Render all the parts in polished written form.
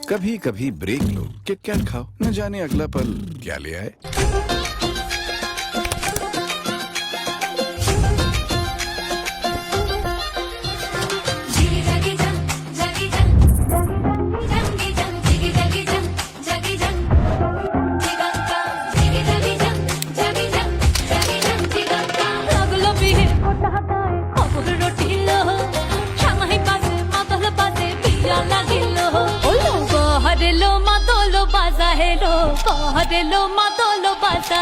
कभी कभी ब्रेक लो, किटकैट खाओ, न जाने अगला पल क्या ले आए। হেলো মাদলো বাজা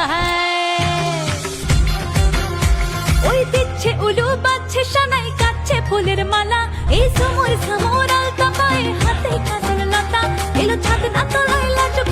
ওই দিচ্ছে উলু বাজছে সানাই কাচ্ছে ফুলের মালা এই সময় সমর আলতা পায়ে হাতে কাজল লতা এলো ছাদ না তোলায় লাজুক